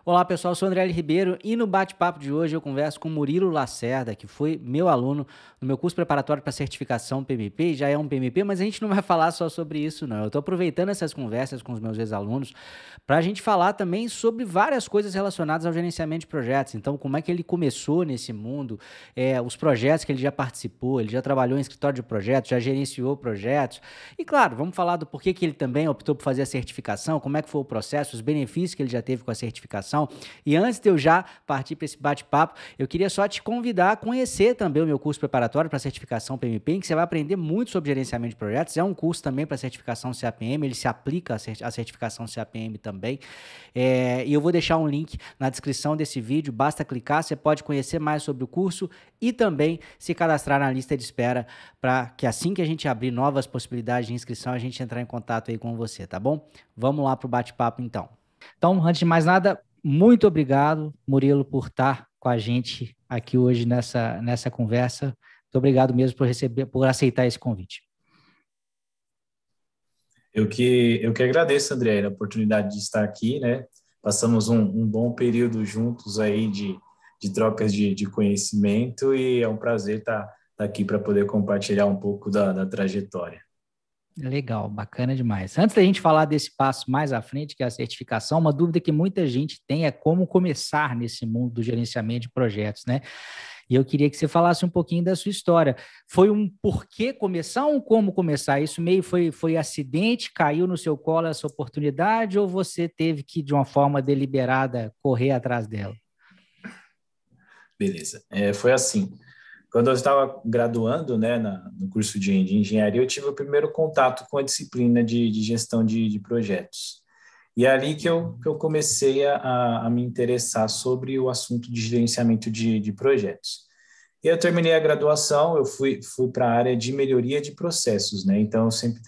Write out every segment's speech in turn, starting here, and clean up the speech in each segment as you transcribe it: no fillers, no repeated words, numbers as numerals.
Olá pessoal, eu sou o André L. Ribeiro e no bate-papo de hoje eu converso com Murilo Lacerda, que foi meu aluno no meu curso preparatório para certificação PMP, e já é um PMP, mas a gente não vai falar só sobre isso não. Eu estou aproveitando essas conversas com os meus ex-alunos para a gente falar também sobre várias coisas relacionadas ao gerenciamento de projetos. Então, como é que ele começou nesse mundo, os projetos que ele já participou, ele já trabalhou em escritório de projetos, já gerenciou projetos. E claro, vamos falar do porquê que ele também optou por fazer a certificação, como é que foi o processo, os benefícios que ele já teve com a certificação. E antes de eu já partir para esse bate-papo, eu queria só te convidar a conhecer também o meu curso preparatório para certificação PMP, em que você vai aprender muito sobre gerenciamento de projetos. É um curso também para certificação CAPM, ele se aplica à certificação CAPM também. E eu vou deixar um link na descrição desse vídeo, basta clicar, você pode conhecer mais sobre o curso e também se cadastrar na lista de espera para que assim que a gente abrir novas possibilidades de inscrição, a gente entrar em contato aí com você, tá bom? Vamos lá para o bate-papo então. Então, antes de mais nada, muito obrigado, Murilo, por estar com a gente aqui hoje nessa conversa. Muito obrigado mesmo por aceitar esse convite. Eu que agradeço, André, a oportunidade de estar aqui, né? Passamos um bom período juntos aí de trocas de conhecimento e é um prazer estar aqui para poder compartilhar um pouco da trajetória. Legal, bacana demais. Antes da gente falar desse passo mais à frente, que é a certificação, uma dúvida que muita gente tem é como começar nesse mundo do gerenciamento de projetos, né? E eu queria que você falasse um pouquinho da sua história. Foi um porquê começar ou um como começar? Isso meio foi acidente, caiu no seu colo essa oportunidade ou você teve que, de uma forma deliberada, correr atrás dela? Beleza. Foi assim. Quando eu estava graduando, né, no curso de engenharia, eu tive o primeiro contato com a disciplina de gestão de projetos. E é ali que eu comecei a me interessar sobre o assunto de gerenciamento de projetos. E eu terminei a graduação, eu fui para a área de melhoria de processos, né? Então, eu sempre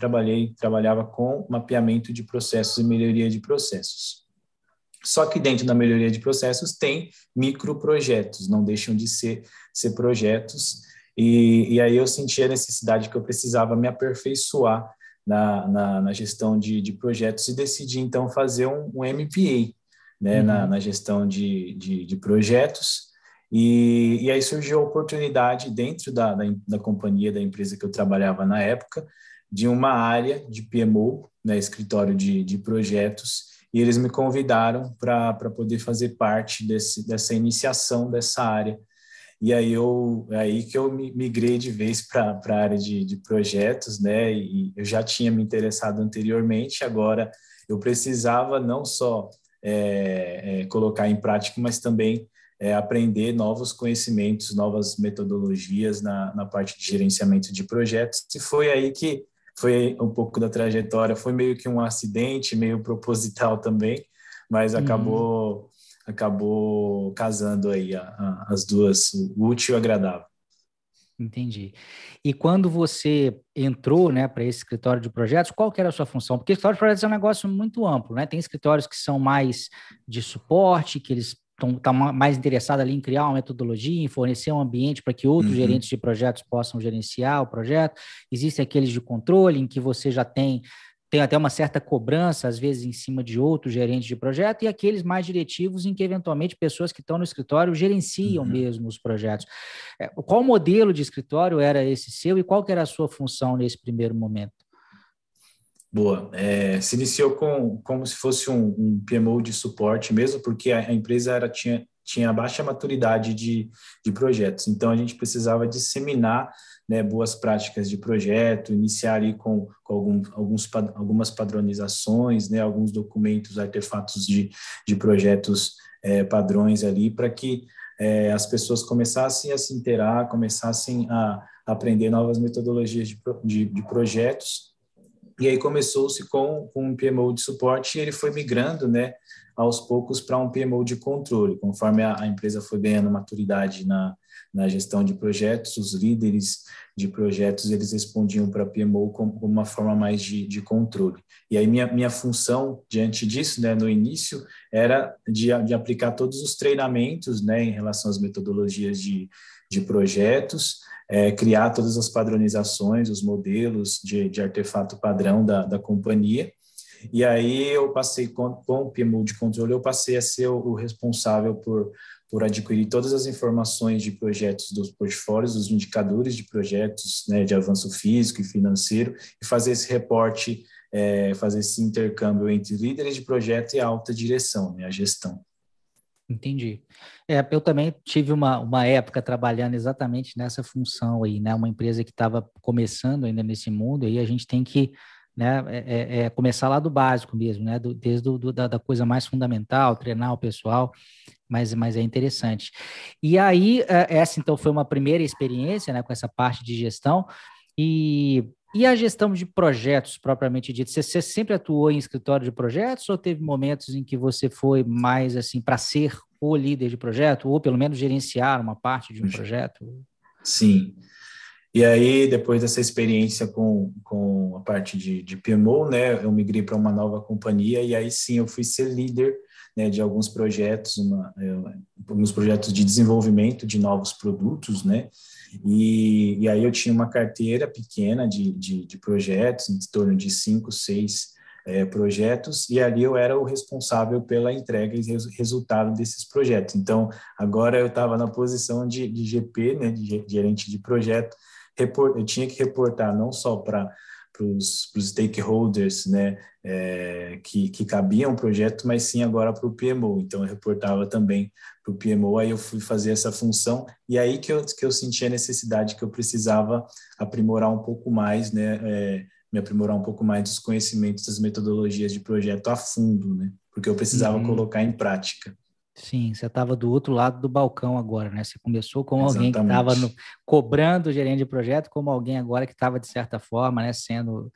trabalhava com mapeamento de processos e melhoria de processos. Só que dentro da melhoria de processos tem microprojetos, não deixam de ser projetos. E aí eu senti a necessidade que eu precisava me aperfeiçoar na gestão de projetos e decidi então fazer um MBA, né, na gestão de projetos. E aí surgiu a oportunidade dentro da companhia, da empresa que eu trabalhava na época, de uma área de PMO, né, escritório de projetos, e eles me convidaram para poder fazer parte dessa iniciação dessa área. E aí que eu migrei de vez para a área de projetos, né? E eu já tinha me interessado anteriormente, agora eu precisava não só colocar em prática, mas também aprender novos conhecimentos, novas metodologias na parte de gerenciamento de projetos. E foi aí que foi um pouco da trajetória, foi meio que um acidente, meio proposital também, mas acabou casando aí as duas, o útil e o agradável. Entendi. E quando você entrou, né, para esse escritório de projetos, qual que era a sua função? Porque escritório de projetos é um negócio muito amplo, né? Tem escritórios que são mais de suporte, que eles estão mais interessados ali em criar uma metodologia, em fornecer um ambiente para que outros gerentes de projetos possam gerenciar o projeto. Existem aqueles de controle, em que você já tem até uma certa cobrança, às vezes, em cima de outros gerentes de projeto, e aqueles mais diretivos, em que, eventualmente, pessoas que estão no escritório gerenciam mesmo os projetos. Qual modelo de escritório era esse seu e qual que era a sua função nesse primeiro momento? Boa. Se iniciou como se fosse um PMO de suporte mesmo, porque a empresa tinha baixa maturidade de projetos. Então, a gente precisava disseminar, né, boas práticas de projeto, iniciar ali com algumas padronizações, né, alguns documentos, artefatos de projetos padrões ali, para que as pessoas começassem a se inteirar, começassem a aprender novas metodologias de projetos. E aí começou-se com um PMO de suporte e ele foi migrando, né, aos poucos para um PMO de controle. Conforme a empresa foi ganhando maturidade na gestão de projetos, os líderes de projetos, eles respondiam para PMO como uma forma mais de controle. E aí minha função diante disso, né, no início, era de aplicar todos os treinamentos, né, em relação às metodologias de projetos, criar todas as padronizações, os modelos de artefato padrão da companhia, E aí eu passei com o PMO de controle, eu passei a ser o responsável por adquirir todas as informações de projetos dos portfólios, dos indicadores de projetos, né, de avanço físico e financeiro, e fazer esse reporte, fazer esse intercâmbio entre líderes de projeto e a alta direção, né, a gestão. Entendi. Eu também tive uma época trabalhando exatamente nessa função aí, né? Uma empresa que estava começando ainda nesse mundo, aí a gente tem que, né, começar lá do básico mesmo, né? Desde da coisa mais fundamental, treinar o pessoal, mas é interessante. E aí, essa então foi uma primeira experiência, né, com essa parte de gestão, e a gestão de projetos, propriamente dito, você sempre atuou em escritório de projetos ou teve momentos em que você foi mais assim para ser o líder de projeto, ou pelo menos gerenciar uma parte de um projeto? Sim. E aí, depois dessa experiência com a parte de PMO, né, eu migrei para uma nova companhia e aí sim eu fui ser líder, né, de alguns projetos, alguns projetos de desenvolvimento de novos produtos, né, e aí eu tinha uma carteira pequena de projetos, em torno de 5, 6 projetos, e ali eu era o responsável pela entrega e resultado desses projetos. Então, agora eu estava na posição de GP, né, de gerente de projeto. Eu tinha que reportar não só para os stakeholders, né, que cabiam o projeto, mas sim agora para o PMO. Então, eu reportava também para o PMO, aí eu fui fazer essa função, e aí que eu senti a necessidade que eu precisava aprimorar um pouco mais, né, me aprimorar um pouco mais dos conhecimentos das metodologias de projeto a fundo, né, porque eu precisava colocar em prática. Sim, você estava do outro lado do balcão agora, né? Você começou como alguém que estava Exatamente. cobrando o gerente de projeto, como alguém agora que estava, de certa forma, né, sendo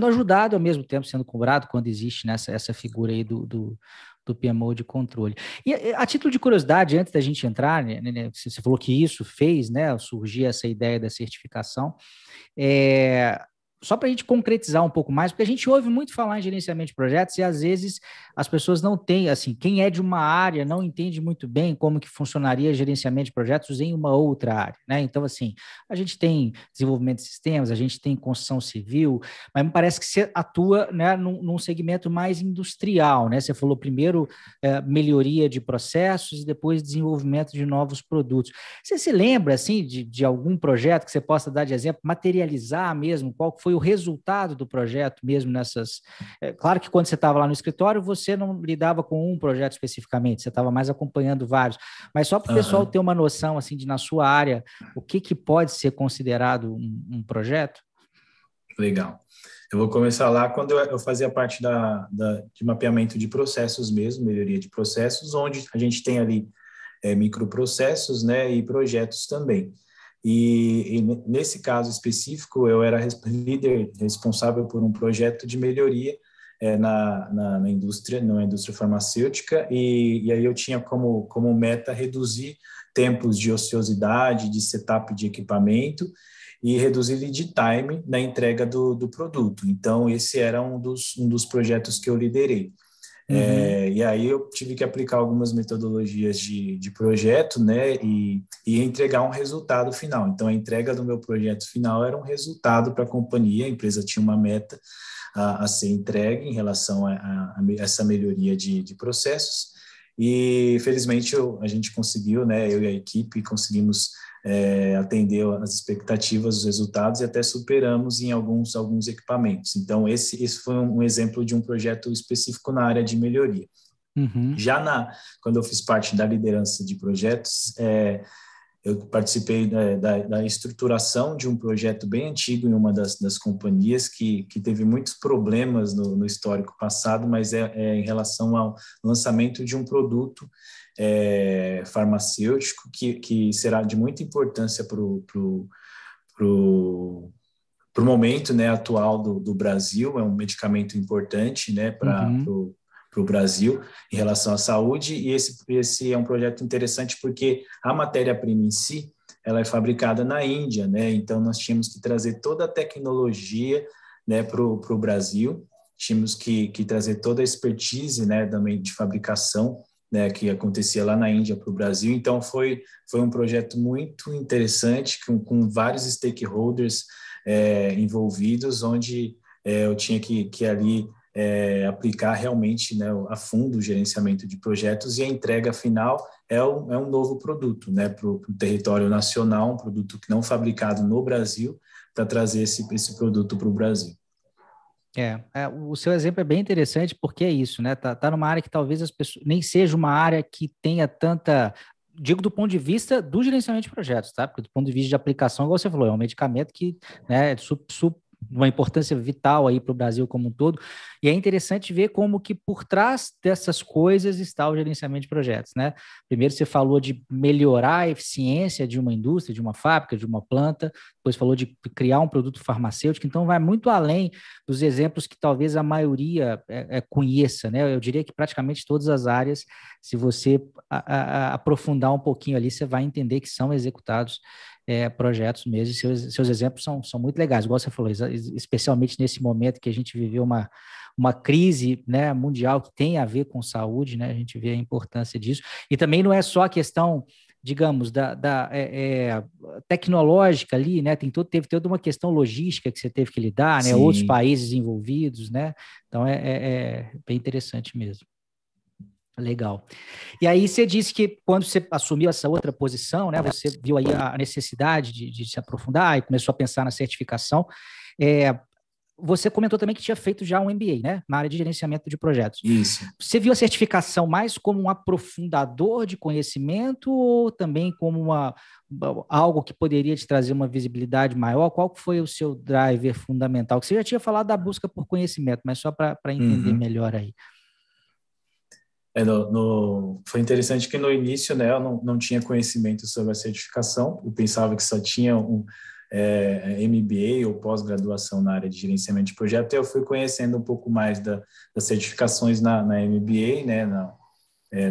ajudado ao mesmo tempo sendo cobrado quando existe, né, essa figura aí do PMO de controle. E a título de curiosidade, antes da gente entrar, né, você falou que isso fez, né, surgir essa ideia da certificação. É, Só para a gente concretizar um pouco mais, porque a gente ouve muito falar em gerenciamento de projetos e às vezes as pessoas não têm, assim, quem é de uma área não entende muito bem como que funcionaria gerenciamento de projetos em uma outra área, né? Então, assim, a gente tem desenvolvimento de sistemas, a gente tem construção civil, mas me parece que você atua, né, num segmento mais industrial, né? Você falou primeiro melhoria de processos e depois desenvolvimento de novos produtos. Você se lembra, assim, de algum projeto que você possa dar de exemplo, materializar mesmo, qual foi o resultado do projeto mesmo nessas... Claro que quando você estava lá no escritório, você não lidava com um projeto especificamente, você estava mais acompanhando vários, mas só para o pessoal ter uma noção, assim, de na sua área, o que pode ser considerado um projeto? Legal. Eu vou começar lá quando eu fazia parte de mapeamento de processos mesmo, melhoria de processos, onde a gente tem ali microprocessos, né, e projetos também. E nesse caso específico, eu era líder responsável por um projeto de melhoria na indústria, na indústria farmacêutica, e aí eu tinha como meta reduzir tempos de ociosidade, de setup de equipamento, e reduzir lead time na entrega do produto. Então, esse era um dos projetos que eu liderei. Uhum. E aí eu tive que aplicar algumas metodologias de projeto, né, e entregar um resultado final. Então, a entrega do meu projeto final era um resultado para a companhia, a empresa tinha uma meta a ser entregue em relação a essa melhoria de processos, e felizmente a gente conseguiu, né, eu e a equipe conseguimos atender as expectativas, os resultados, e até superamos em alguns equipamentos. Então, esse foi um exemplo de um projeto específico na área de melhoria. Uhum. Já quando eu fiz parte da liderança de projetos, eu participei da estruturação de um projeto bem antigo em uma das companhias que teve muitos problemas no histórico passado, mas em relação ao lançamento de um produto farmacêutico que será de muita importância para o momento, né, atual do Brasil. É um medicamento importante, né, para Uhum. o Brasil em relação à saúde, e esse é um projeto interessante porque a matéria-prima em si, ela é fabricada na Índia, né, então nós tínhamos que trazer toda a tecnologia, né, para o Brasil, tínhamos que trazer toda a expertise, né, também de fabricação, né, que acontecia lá na Índia para o Brasil. Então foi um projeto muito interessante com vários stakeholders envolvidos, onde eu tinha que ali aplicar realmente, né, a fundo o gerenciamento de projetos, e a entrega final é um novo produto, né, para o território nacional, um produto que não fabricado no Brasil, para trazer esse produto para o Brasil. O seu exemplo é bem interessante porque é isso, né? Tá numa área que talvez as pessoas nem seja uma área que tenha tanta, digo do ponto de vista do gerenciamento de projetos, tá? Porque do ponto de vista de aplicação, igual você falou, é um medicamento que, né, é uma importância vital aí para o Brasil como um todo, e é interessante ver como que por trás dessas coisas está o gerenciamento de projetos, né? Primeiro você falou de melhorar a eficiência de uma indústria, de uma fábrica, de uma planta, depois falou de criar um produto farmacêutico, então vai muito além dos exemplos que talvez a maioria conheça, né? Eu diria que praticamente todas as áreas, se você aprofundar um pouquinho ali, você vai entender que são executados projetos mesmo, seus exemplos são muito legais, igual você falou, especialmente nesse momento que a gente viveu uma crise, né, mundial que tem a ver com saúde, né, a gente vê a importância disso, e também não é só a questão, digamos, da tecnológica ali, né, teve toda uma questão logística que você teve que lidar, né, outros Sim. países envolvidos, né, então é bem interessante mesmo. Legal. E aí você disse que quando você assumiu essa outra posição, né, você viu aí a necessidade de se aprofundar e começou a pensar na certificação. Você comentou também que tinha feito já um MBA, né, na área de gerenciamento de projetos. Isso. Você viu a certificação mais como um aprofundador de conhecimento ou também como algo que poderia te trazer uma visibilidade maior? Qual foi o seu driver fundamental? Que você já tinha falado da busca por conhecimento, mas só para entender melhor aí. Foi interessante que no início, né, eu não tinha conhecimento sobre a certificação, eu pensava que só tinha MBA ou pós-graduação na área de gerenciamento de projeto, e eu fui conhecendo um pouco mais das certificações na MBA, né,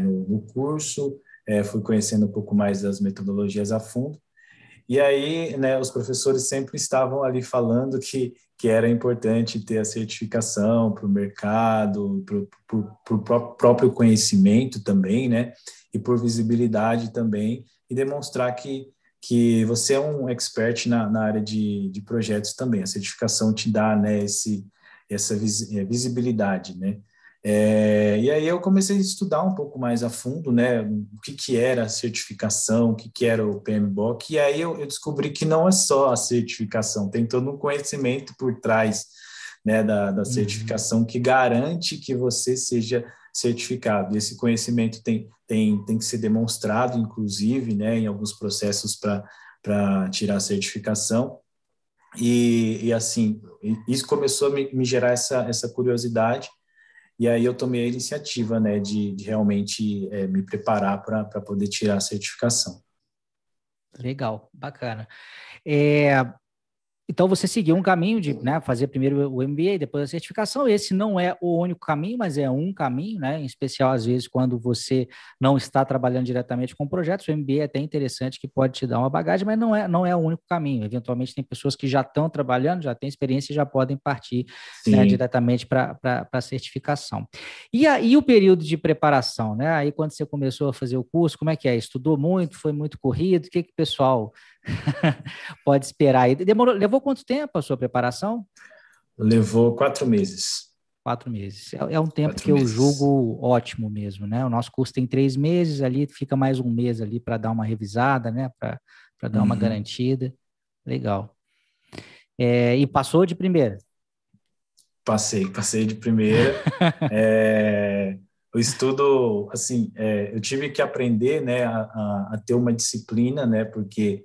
no curso, fui conhecendo um pouco mais das metodologias a fundo. E aí, né, os professores sempre estavam ali falando que era importante ter a certificação para o mercado, para o próprio conhecimento também, né, e por visibilidade também, e demonstrar que você é um expert na área de projetos também. A certificação te dá, né, essa visibilidade, né. E aí eu comecei a estudar um pouco mais a fundo, né, o que era a certificação, o que era o PMBOK, e aí eu descobri que não é só a certificação, tem todo um conhecimento por trás, né, da certificação que garante que você seja certificado. E esse conhecimento tem que ser demonstrado, inclusive, né, em alguns processos para tirar a certificação. E assim, isso começou a me gerar essa curiosidade. E aí eu tomei a iniciativa, né, de realmente me preparar para poder tirar a certificação. Legal, bacana. Então, você seguiu um caminho de, né, fazer primeiro o MBA, depois a certificação. Esse não é o único caminho, mas é um caminho, né? Em especial, às vezes, quando você não está trabalhando diretamente com projetos. O MBA é até interessante, que pode te dar uma bagagem, mas não é o único caminho. Eventualmente, tem pessoas que já estão trabalhando, já têm experiência e já podem partir, né, diretamente para a certificação. E aí, o período de preparação, né? Aí, quando você começou a fazer o curso, como é que é? Estudou muito? Foi muito corrido? O que o pessoal pode esperar? Levou quanto tempo a sua preparação? Levou 4 meses. 4 meses. É um tempo que eu julgo ótimo mesmo, né? O nosso curso tem 3 meses, ali fica mais um mês ali para dar uma revisada, né? Para dar uma garantida. Legal. E passou de primeira? Passei de primeira. O estudo, assim, eu tive que aprender, né, a ter uma disciplina, né, porque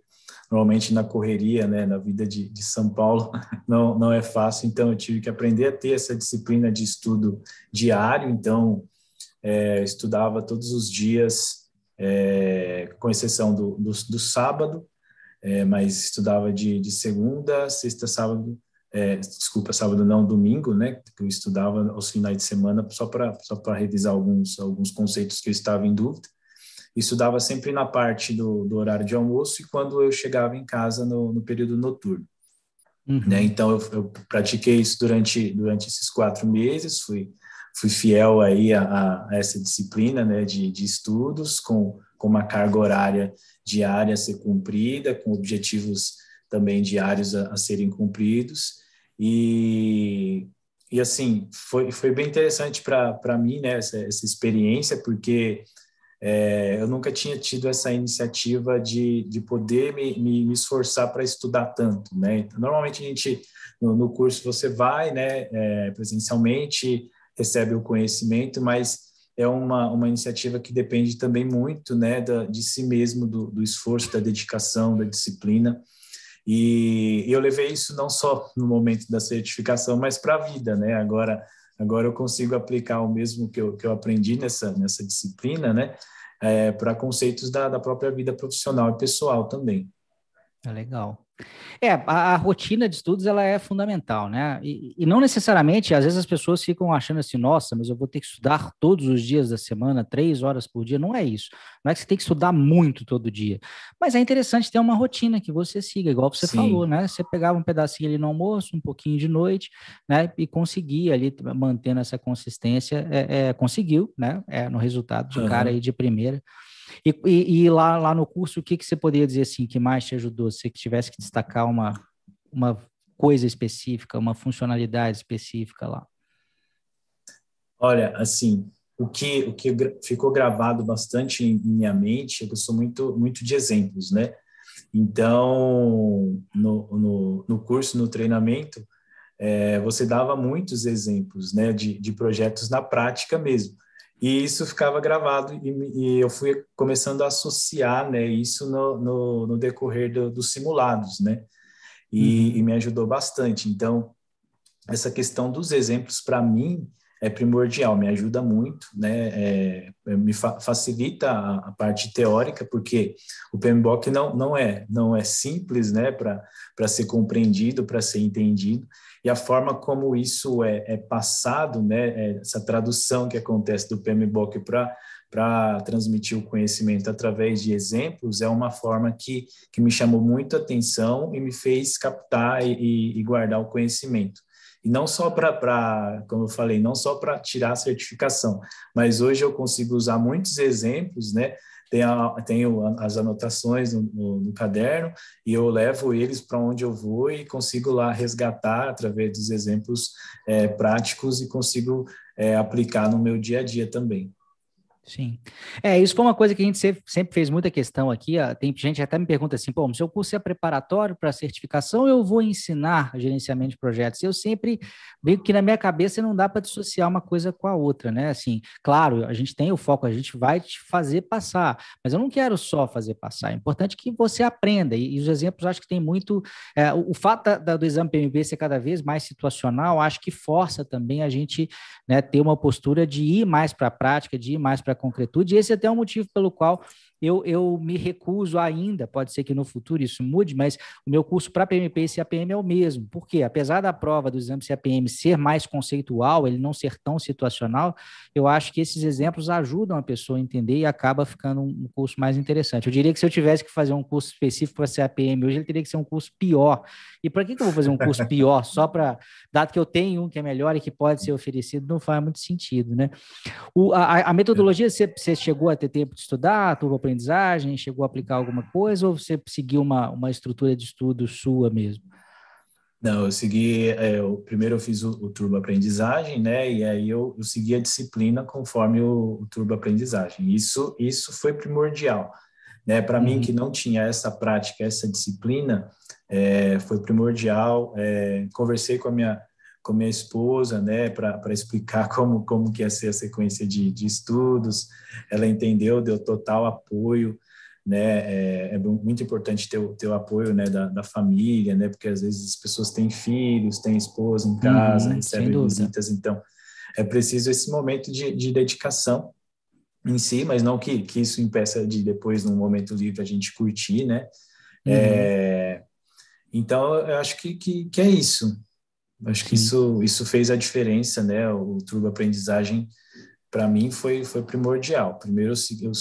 normalmente na correria, né, na vida de São Paulo, não é fácil, então eu tive que aprender a ter essa disciplina de estudo diário, então estudava todos os dias, com exceção do sábado, mas estudava de segunda, sexta, sábado, sábado não, domingo, né, que eu estudava aos finais de semana só para revisar alguns conceitos que eu estava em dúvida. Estudava sempre na parte do horário de almoço e quando eu chegava em casa no período noturno. Né? Então, eu pratiquei isso durante esses 4 meses, fui fiel aí a essa disciplina, né, de estudos, com uma carga horária diária a ser cumprida, com objetivos também diários a serem cumpridos, e e assim, foi bem interessante para mim, né, essa experiência, porque eu nunca tinha tido essa iniciativa de poder me esforçar para estudar tanto, né? Então, normalmente a gente, no curso, você vai, né, presencialmente, recebe o conhecimento, mas é uma iniciativa que depende também muito, né, de si mesmo, do esforço, da dedicação, da disciplina. E eu levei isso não só no momento da certificação, mas para a vida, né? Agora eu consigo aplicar o mesmo que eu aprendi nessa disciplina, né? Para conceitos da própria vida profissional e pessoal também. É legal. A rotina de estudos ela é fundamental, né? E não necessariamente, às vezes as pessoas ficam achando assim, nossa, mas eu vou ter que estudar todos os dias da semana, 3 horas por dia. Não é isso. Não é que você tem que estudar muito todo dia. Mas é interessante ter uma rotina que você siga, igual você falou, Sim. né? Você pegava um pedacinho ali no almoço, um pouquinho de noite, né? E conseguia ali, mantendo essa consistência, conseguiu, né? No resultado de cara aí Uhum. de primeira. E lá no curso, o que que você poderia dizer assim que mais te ajudou? Se você tivesse que destacar uma coisa específica, uma funcionalidade específica lá. Olha, assim, o que ficou gravado bastante em minha mente, eu sou muito de exemplos, né? Então, no curso, no treinamento, você dava muitos exemplos, né, de projetos na prática mesmo. E isso ficava gravado e eu fui começando a associar, né, isso no decorrer dos simulados, né, e Uhum. me ajudou bastante. Então, essa questão dos exemplos, para mim, é primordial, me ajuda muito, né? Me facilita a parte teórica, porque o PMBOK não é simples, né? Para ser compreendido, para ser entendido, e a forma como isso é passado, né? Essa tradução que acontece do PMBOK para transmitir o conhecimento através de exemplos, é uma forma que me chamou muito a atenção e me fez captar e guardar o conhecimento. E não só como eu falei, não só para tirar a certificação, mas hoje eu consigo usar muitos exemplos, né? Tenho as anotações no caderno e eu levo eles para onde eu vou e consigo lá resgatar através dos exemplos práticos e consigo aplicar no meu dia a dia também. Sim. Isso foi uma coisa que a gente sempre fez muita questão aqui. Tem gente que até me pergunta assim, pô, o seu curso é preparatório para certificação, eu vou ensinar gerenciamento de projetos. Eu sempre vejo que na minha cabeça não dá para dissociar uma coisa com a outra, né? Assim, claro, a gente tem o foco, a gente vai te fazer passar, mas eu não quero só fazer passar. É importante que você aprenda. E os exemplos, acho que tem muito. O fato do exame PMP ser cada vez mais situacional, acho que força também a gente, né, ter uma postura de ir mais para a prática, de ir mais para a concretude, e esse é até um motivo pelo qual eu me recuso ainda, pode ser que no futuro isso mude, mas o meu curso para PMP e CAPM é o mesmo, porque apesar da prova do exame CAPM ser mais conceitual, ele não ser tão situacional, eu acho que esses exemplos ajudam a pessoa a entender e acaba ficando um curso mais interessante. Eu diria que se eu tivesse que fazer um curso específico para CAPM hoje, ele teria que ser um curso pior. E para que eu vou fazer um curso pior? Só para, dado que eu tenho um que é melhor e que pode ser oferecido, não faz muito sentido, né? A metodologia, você chegou a ter tempo de estudar, a tua aprendizagem, chegou a aplicar alguma coisa, ou você seguiu uma estrutura de estudo sua mesmo? Não, eu segui, primeiro eu fiz o turbo aprendizagem, né, e aí eu segui a disciplina conforme o turbo aprendizagem. Isso foi primordial, né, para mim que Uhum. não tinha essa prática, essa disciplina, foi primordial. Conversei com a minha esposa, né, para explicar como que ia ser a sequência de estudos. Ela entendeu, deu total apoio, né? É muito importante ter o apoio, né, da família, né? Porque às vezes as pessoas têm filhos, têm esposa em casa, Uhum, sem recebem dúvida. visitas, então é preciso esse momento de dedicação em si, mas não que isso impeça de depois, num momento livre, a gente curtir, né? Uhum, Então, eu acho que é isso. Acho que sim. isso fez a diferença, né? O turbo aprendizagem para mim foi primordial. Primeiro, eu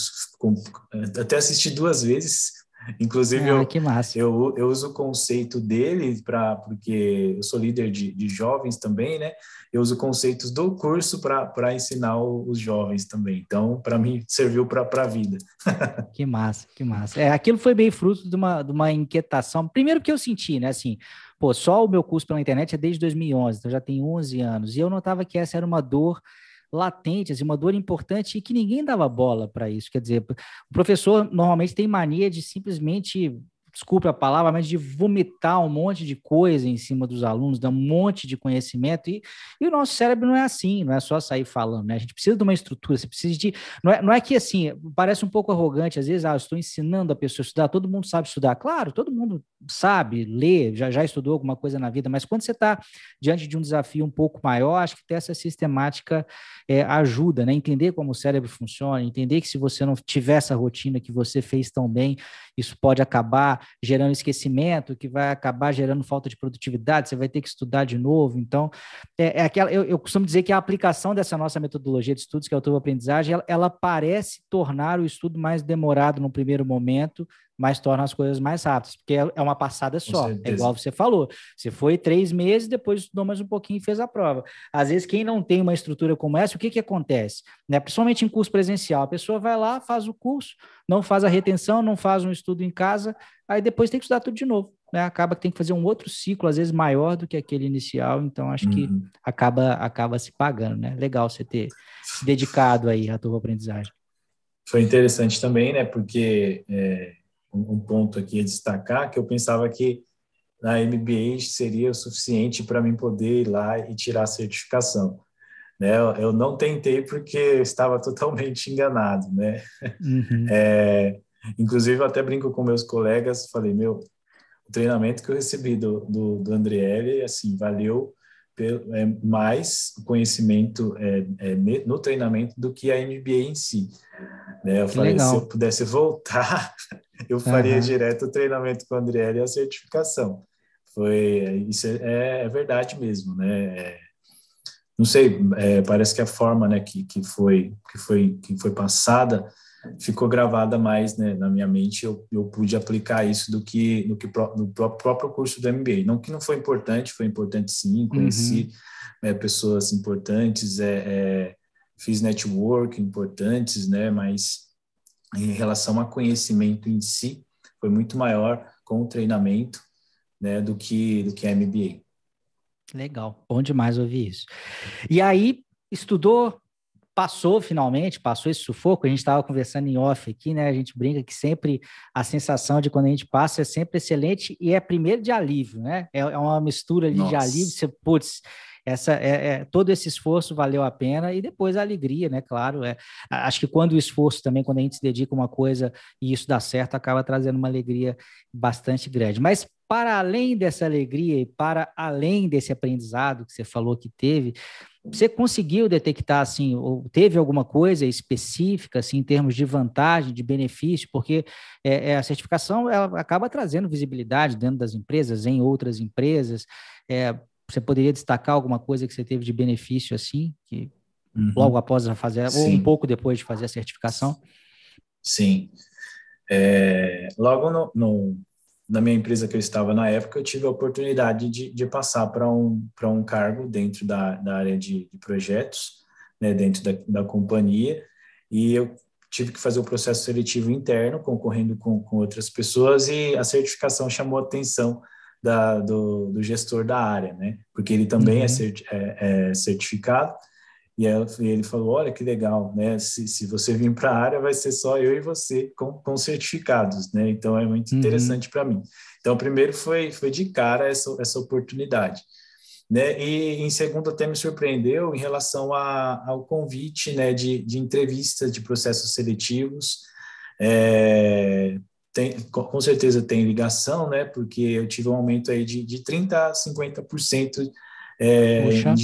até assisti 2 vezes, Inclusive, Ah, que massa. eu uso o conceito dele porque eu sou líder de jovens também, né? Eu uso conceitos do curso para ensinar os jovens também. Então, para mim, serviu para a vida. Que massa, que massa. É, aquilo foi bem fruto de uma inquietação. Primeiro que eu senti, né, assim, pô, só o meu curso pela internet é desde 2011, então já tem 11 anos, e eu notava que essa era uma dor latente, assim, uma dor importante e que ninguém dava bola para isso. Quer dizer, o professor normalmente tem mania de simplesmente, desculpe a palavra, mas de vomitar um monte de coisa em cima dos alunos, dar um monte de conhecimento, e o nosso cérebro não é assim, não é só sair falando, né? A gente precisa de uma estrutura, você precisa de. Não é que assim, parece um pouco arrogante, às vezes, eu estou ensinando a pessoa a estudar, todo mundo sabe estudar. Claro, todo mundo sabe ler, já estudou alguma coisa na vida, mas quando você está diante de um desafio um pouco maior, acho que ter essa sistemática ajuda, né? Entender como o cérebro funciona, entender que se você não tiver essa rotina que você fez tão bem, isso pode acabar gerando esquecimento, que vai acabar gerando falta de produtividade, você vai ter que estudar de novo. Então, eu costumo dizer que a aplicação dessa nossa metodologia de estudos, que é a autoaprendizagem, ela parece tornar o estudo mais demorado no primeiro momento, mas torna as coisas mais rápidas, porque é uma passada Com só. É igual certeza. você falou. Você foi 3 meses, depois estudou mais um pouquinho e fez a prova. Às vezes, quem não tem uma estrutura como essa, o que acontece? Né? Principalmente em curso presencial, a pessoa vai lá, faz o curso, não faz a retenção, não faz um estudo em casa, aí depois tem que estudar tudo de novo. Né? Acaba que tem que fazer um outro ciclo, às vezes maior do que aquele inicial, então acho que Uhum. acaba se pagando, né? Legal você ter se dedicado aí à tua aprendizagem. Foi interessante também, né? Porque um ponto aqui a destacar que eu pensava que na MBA seria o suficiente para mim poder ir lá e tirar a certificação, né? Eu não tentei porque eu estava totalmente enganado, né? Uhum. É, inclusive, eu até brinco com meus colegas, falei, meu, o treinamento que eu recebi do Andriele, assim, valeu mais o conhecimento no treinamento do que a MBA em si, né? Eu Que falei, se eu legal. pudesse voltar, eu faria Aham. direto o treinamento com o Andriele e a certificação. Isso é verdade mesmo, né? Não sei, parece que a forma, né, que foi passada ficou gravada mais, né, na minha mente. Eu pude aplicar isso do que no próprio curso do MBA. Não que não foi importante sim, conheci Uhum. pessoas importantes, fiz network importantes, né, mas em relação a conhecimento em si, foi muito maior com o treinamento, né, do que a MBA. Legal. Bom demais ouvir isso. E aí, estudou, passou finalmente, passou esse sufoco. A gente estava conversando em off aqui, né? A gente brinca que sempre a sensação de quando a gente passa é sempre excelente e é primeiro de alívio, né? É uma mistura ali de alívio, Nossa. você, putz, todo esse esforço valeu a pena e depois a alegria, né? Claro, acho que quando o esforço também, quando a gente se dedica a uma coisa e isso dá certo, acaba trazendo uma alegria bastante grande. Mas para além dessa alegria e para além desse aprendizado que você falou que teve, você conseguiu detectar, assim, ou teve alguma coisa específica, assim, em termos de vantagem, de benefício? Porque a certificação ela acaba trazendo visibilidade dentro das empresas, em outras empresas. Você poderia destacar alguma coisa que você teve de benefício, assim, que logo Uhum. após fazer, ou um Sim, pouco depois de fazer a certificação? sim. Logo na minha empresa que eu estava na época, eu tive a oportunidade de passar para um cargo dentro da área de projetos, né, dentro da companhia, e eu tive que fazer o processo seletivo interno, concorrendo com outras pessoas, e a certificação chamou a atenção do gestor da área, né, porque ele também Uhum, é certificado. E ele falou, olha que legal, né? Se você vir para a área, vai ser só eu e você com certificados, né? Então, é muito uhum, interessante para mim. Então, primeiro foi de cara essa oportunidade, né? E em segundo, até me surpreendeu em relação ao convite, né? De entrevistas, de processos seletivos. É, com certeza tem ligação, né? Porque eu tive um aumento aí de 30% a 50% Poxa,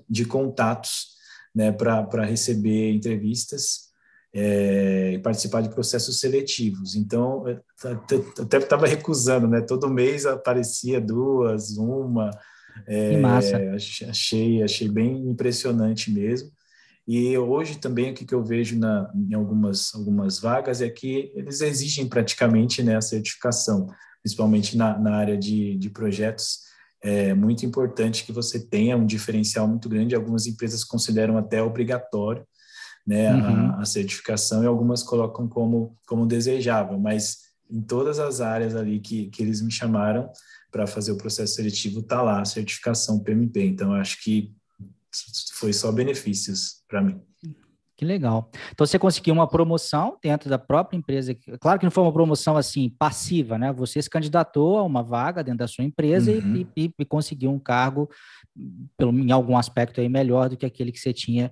de contatos, né, para receber entrevistas e participar de processos seletivos. Então, eu até estava recusando, né? Todo mês aparecia duas, uma. que massa. Achei bem impressionante mesmo. E hoje também o que eu vejo em algumas vagas é que eles exigem praticamente, né, a certificação, principalmente na área de projetos. É muito importante que você tenha um diferencial muito grande. Algumas empresas consideram até obrigatório, né, Uhum. a certificação, e algumas colocam como desejável, mas em todas as áreas ali que eles me chamaram para fazer o processo seletivo, está lá a certificação PMP. Então, eu acho que foi só benefícios para mim. Que legal. Então você conseguiu uma promoção dentro da própria empresa. Claro que não foi uma promoção assim passiva, né? Você se candidatou a uma vaga dentro da sua empresa Uhum. e conseguiu um cargo, em algum aspecto aí melhor do que aquele que você tinha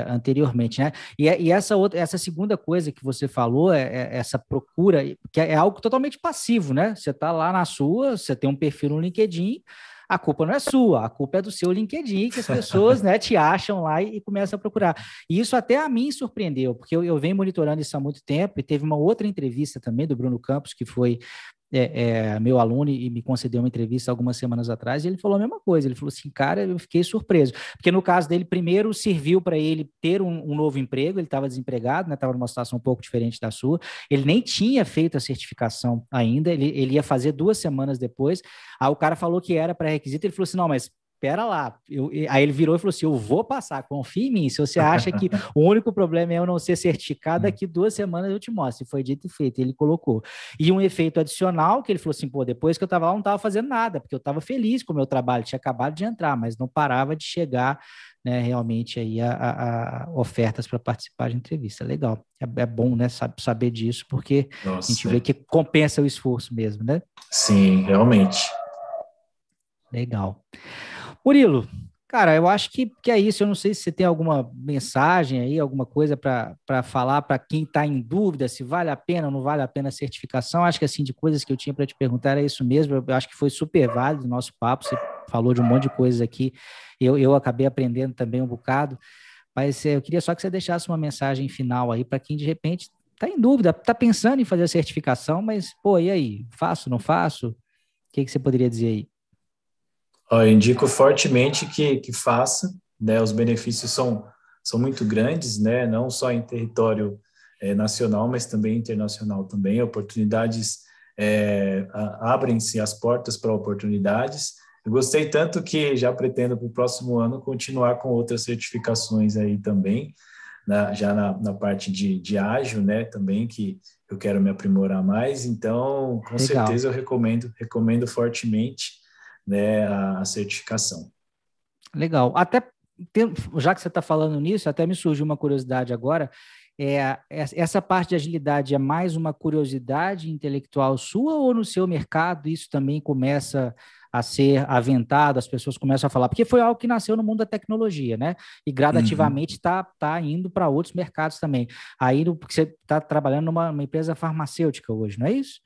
anteriormente, né? E essa segunda coisa que você falou, essa procura, que é algo totalmente passivo, né? Você está lá na sua, você tem um perfil no LinkedIn. A culpa não é sua, a culpa é do seu LinkedIn, que as pessoas, né, te acham lá e começam a procurar. E isso até a mim surpreendeu, porque eu venho monitorando isso há muito tempo, e teve uma outra entrevista também do Bruno Campos, que foi meu aluno e me concedeu uma entrevista algumas semanas atrás, e ele falou a mesma coisa. Ele falou assim, cara, eu fiquei surpreso, porque no caso dele, primeiro serviu para ele ter um novo emprego. Ele estava desempregado, né, estava numa situação um pouco diferente da sua, ele nem tinha feito a certificação ainda, ele ia fazer 2 semanas depois. Aí o cara falou que era pré-requisito, ele falou assim, não, mas pera lá. Aí ele virou e falou assim, eu vou passar, confia em mim. Se você acha que o único problema é eu não ser certificado, daqui 2 semanas eu te mostro. E foi dito e feito, ele colocou. E um efeito adicional, que ele falou assim, pô, depois que eu estava lá, eu não estava fazendo nada, porque eu estava feliz com o meu trabalho, tinha acabado de entrar, mas não parava de chegar, né, realmente aí a ofertas para participar de entrevista. Legal. É bom, né, saber disso, porque a gente vê Nossa, que compensa o esforço mesmo, né? sim, realmente. Legal. Murilo, cara, eu acho que é isso. Eu não sei se você tem alguma mensagem aí, alguma coisa para falar para quem está em dúvida se vale a pena ou não vale a pena a certificação. Acho que assim, de coisas que eu tinha para te perguntar era isso mesmo. Eu acho que foi super válido o nosso papo. Você falou de um monte de coisas aqui. Eu acabei aprendendo também um bocado, mas eu queria só que você deixasse uma mensagem final aí para quem de repente está em dúvida, está pensando em fazer a certificação, mas, pô, e aí? Faço, não faço? O que você poderia dizer aí? Ó, eu indico fortemente que faça, né? Os benefícios são muito grandes, né? Não só em território nacional, mas também internacional também. Oportunidades, abrem-se as portas para oportunidades. Eu gostei tanto que já pretendo para o próximo ano continuar com outras certificações aí também, já na parte de ágil, né? Também que eu quero me aprimorar mais. Então, com Legal. certeza eu recomendo fortemente, né, a certificação. Legal. Já que você está falando nisso, até me surgiu uma curiosidade agora. Essa parte de agilidade é mais uma curiosidade intelectual sua, ou no seu mercado isso também começa a ser aventado, as pessoas começam a falar? Porque foi algo que nasceu no mundo da tecnologia, né? E Uhum. gradativamente está indo para outros mercados também. Porque você está trabalhando numa empresa farmacêutica hoje, não é isso?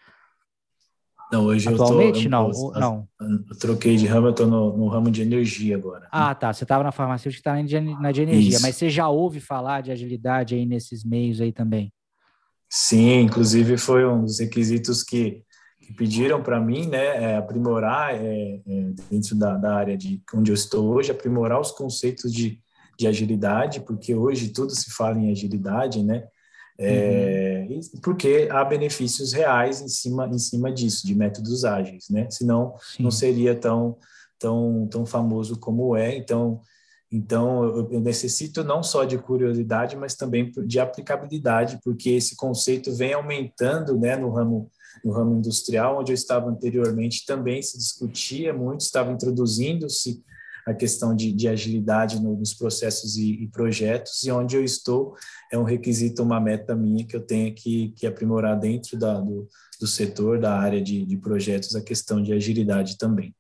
Não, hoje Atualmente? Não, não. eu troquei de ramo, eu estou no ramo de energia agora, né? Ah, tá. Você estava na farmacêutica, está na de energia, mas Isso. você já ouve falar de agilidade aí nesses meios aí também? Sim, inclusive foi um dos requisitos que pediram para mim, né, aprimorar dentro da área de onde eu estou hoje, aprimorar os conceitos de agilidade, porque hoje tudo se fala em agilidade, né? Uhum, Porque há benefícios reais em cima disso, de métodos ágeis, né? Senão não sim. seria tão famoso como é. Então eu necessito não só de curiosidade, mas também de aplicabilidade, porque esse conceito vem aumentando, né, no ramo industrial, onde eu estava anteriormente, também se discutia muito, estava introduzindo-se a questão de agilidade nos processos e projetos, e onde eu estou é um requisito, uma meta minha que eu tenho que aprimorar dentro do setor, da área de projetos, a questão de agilidade também.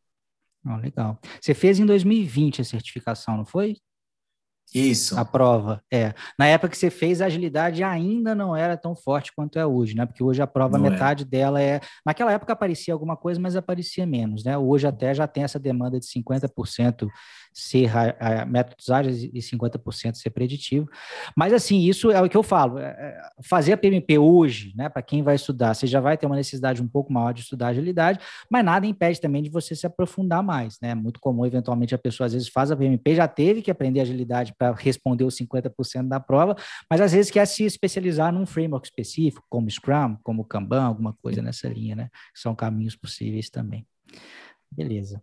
Ah, legal. Você fez em 2020 a certificação, não foi? A Isso, prova, é. Na época que você fez, a agilidade ainda não era tão forte quanto é hoje, né? Porque hoje a prova, não era. metade dela é. Naquela época aparecia alguma coisa, mas aparecia menos, né? Hoje até já tem essa demanda de 50% ser métodos ágeis e 50% ser preditivo. Mas, assim, isso é o que eu falo. Fazer a PMP hoje, né? Para quem vai estudar, você já vai ter uma necessidade um pouco maior de estudar agilidade, mas nada impede também de você se aprofundar mais, né? É muito comum, eventualmente, a pessoa às vezes faz a PMP, já teve que aprender agilidade para responder os 50% da prova, mas às vezes quer se especializar num framework específico, como Scrum, como Kanban, alguma coisa nessa linha, né? São caminhos possíveis também. Beleza.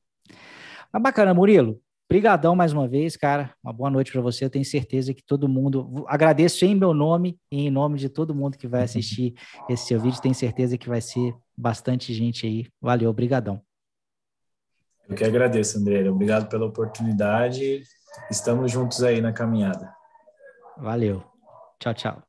Mas bacana, Murilo. Brigadão mais uma vez, cara. Uma boa noite para você. Eu tenho certeza que todo mundo... Agradeço em meu nome e em nome de todo mundo que vai assistir esse seu vídeo. Tenho certeza que vai ser bastante gente aí. Valeu, brigadão. Eu que agradeço, André. Obrigado pela oportunidade. Estamos juntos aí na caminhada. Valeu. Tchau, tchau.